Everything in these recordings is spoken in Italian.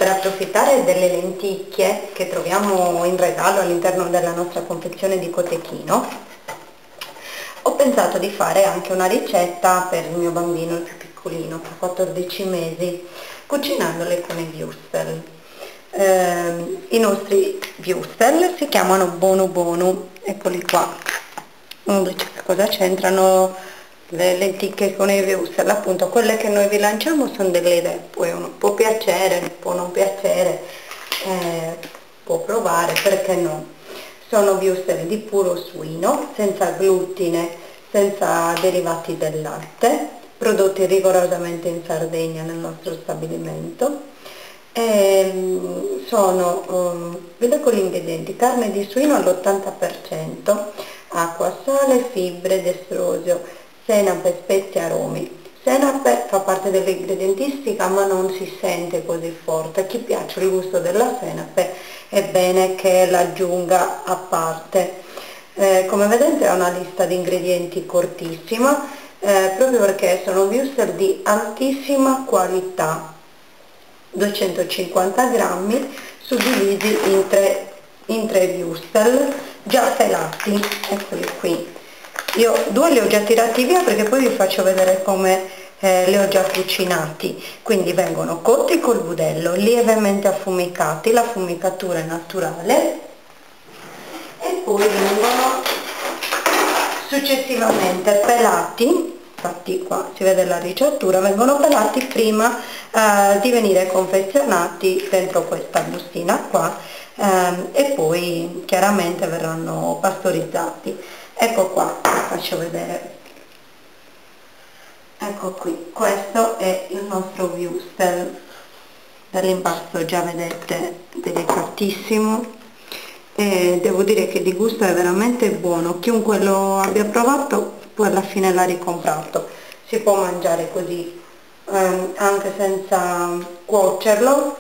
per approfittare delle lenticchie che troviamo in regalo all'interno della nostra confezione di cotechino, ho pensato di fare anche una ricetta per il mio bambino, il più piccolino, che ha 14 mesi, cucinandole con i würstel. I nostri würstel si chiamano Bonu Bonu, eccoli qua. Cosa c'entrano le lenticchie con i würstel? Appunto, quelle che noi vi lanciamo sono delle idee, poi uno può piacere, può non piacere, può provare, perché no. Sono würstel di puro suino, senza glutine, senza derivati del latte, prodotti rigorosamente in Sardegna nel nostro stabilimento. Vi leggo gli ingredienti: carne di suino all'80%, acqua, sale, fibre, destrosio, senape, spezie, aromi. Senape fa parte dell'ingredientistica ma non si sente così forte. A chi piace il gusto della senape è bene che l'aggiunga a parte. Come vedete è una lista di ingredienti cortissima, proprio perché sono würstel di altissima qualità. 250 grammi suddivisi in tre würstel già pelati, eccoli qui. Io due li ho già tirati via perché poi vi faccio vedere come li ho già cucinati. Quindi vengono cotti col budello, lievemente affumicati, la fumicatura è naturale, e poi vengono successivamente pelati. Infatti qua si vede la ricettura, vengono pelati prima di venire confezionati dentro questa bustina qua, e poi chiaramente verranno pastorizzati. Ecco qua, vi faccio vedere, ecco qui, questo è il nostro würstel. Dall'impasto già vedete, delicatissimo, e devo dire che di gusto è veramente buono. Chiunque lo abbia provato poi alla fine l'ha ricomprato. Si può mangiare così, anche senza cuocerlo,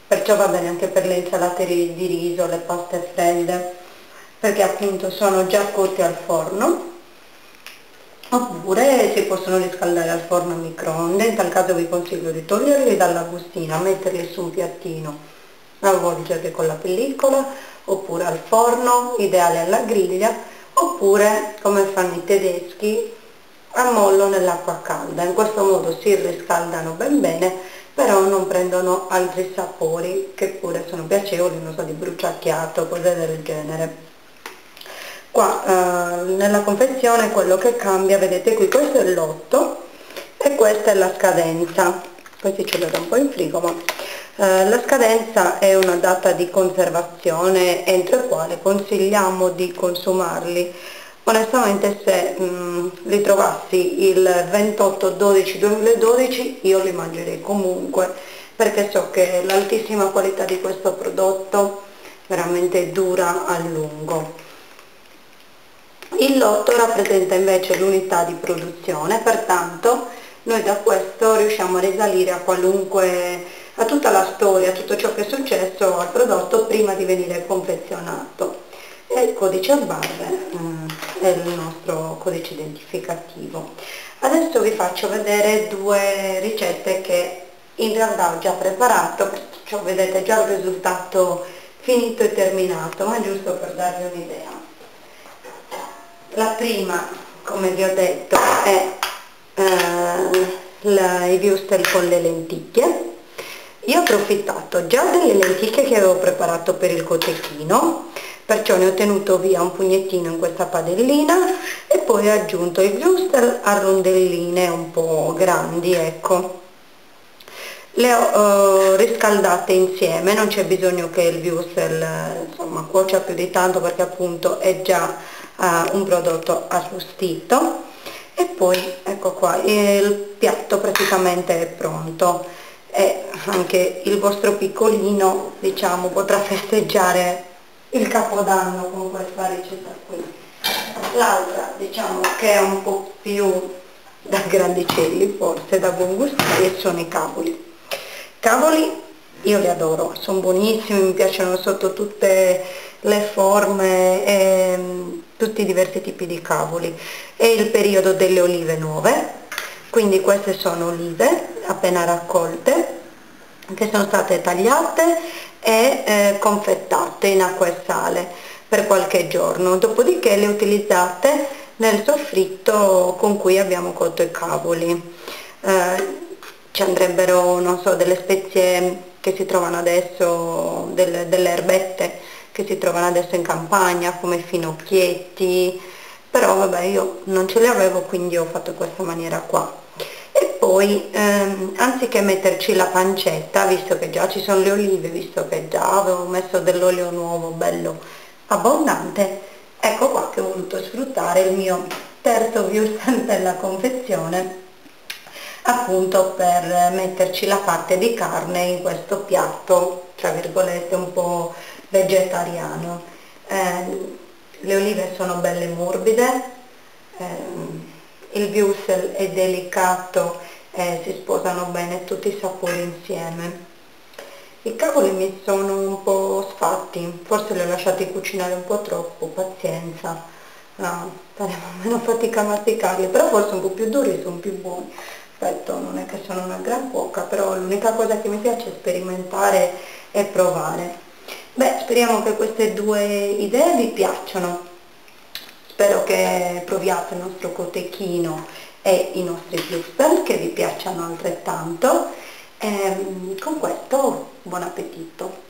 perciò va bene anche per le insalate di riso, le paste fredde, perché appunto sono già cotti al forno, oppure si possono riscaldare al forno a microonde. In tal caso vi consiglio di toglierli dalla bustina, metterli su un piattino, avvolgerli con la pellicola, oppure al forno, ideale alla griglia, oppure come fanno i tedeschi, a mollo nell'acqua calda. In questo modo si riscaldano ben bene, però non prendono altri sapori che pure sono piacevoli, non so, di bruciacchiato, cose del genere. Qua nella confezione quello che cambia, vedete qui, questo è il lotto e questa è la scadenza. Questi ce l'ho da un po' in frigo, ma la scadenza è una data di conservazione entro il quale consigliamo di consumarli. Onestamente, se li trovassi il 28/12/2012 io li mangerei comunque, perché so che l'altissima qualità di questo prodotto veramente dura a lungo. Il lotto rappresenta invece l'unità di produzione, pertanto noi da questo riusciamo a risalire a tutta la storia, a tutto ciò che è successo al prodotto prima di venire confezionato. E il codice a barre è il nostro codice identificativo. Adesso vi faccio vedere due ricette che in realtà ho già preparato, perciò vedete già il risultato finito e terminato, ma giusto per darvi un'idea. La prima, come vi ho detto, è i würstel con le lenticchie. Io ho approfittato già delle lenticchie che avevo preparato per il cotechino, perciò ne ho tenuto via un pugnettino in questa padellina e poi ho aggiunto i würstel a rondelline un po' grandi, ecco. Le ho riscaldate insieme, non c'è bisogno che il würstel insomma cuocia più di tanto, perché appunto è già un prodotto arrostito. E poi ecco qua, il piatto praticamente è pronto e anche il vostro piccolino, diciamo, potrà festeggiare il capodanno con questa ricetta qui. L'altra, diciamo, che è un po' più da grandicelli, forse da buon gusto, e sono i cavoli. Cavoli io li adoro, sono buonissimi, mi piacciono sotto tutte le forme e tutti i diversi tipi di cavoli. È il periodo delle olive nuove, quindi queste sono olive appena raccolte, che sono state tagliate e confettate in acqua e sale per qualche giorno, dopodiché le utilizzate nel soffritto con cui abbiamo cotto i cavoli. Ci andrebbero, non so, delle spezie che si trovano adesso, delle erbette che si trovano adesso in campagna come finocchietti, però vabbè, io non ce le avevo, quindi ho fatto questa maniera qua. E poi anziché metterci la pancetta, visto che già ci sono le olive, visto che già avevo messo dell'olio nuovo bello abbondante, ecco qua che ho voluto sfruttare il mio terzo würstel della confezione, appunto per metterci la parte di carne in questo piatto, tra virgolette, un po' vegetariano. Le olive sono belle morbide, il würstel è delicato e si sposano bene tutti i sapori insieme. I cavoli mi sono un po' sfatti, forse li ho lasciati cucinare un po' troppo, pazienza, no, faremo meno fatica a masticarli, però forse un po' più duri sono più buoni. Aspetta, non è che sono una gran cuoca, però l'unica cosa che mi piace è sperimentare e provare. Beh, speriamo che queste due idee vi piacciono. Spero che proviate il nostro cotechino e i nostri würstel, che vi piacciono altrettanto. Con questo, buon appetito!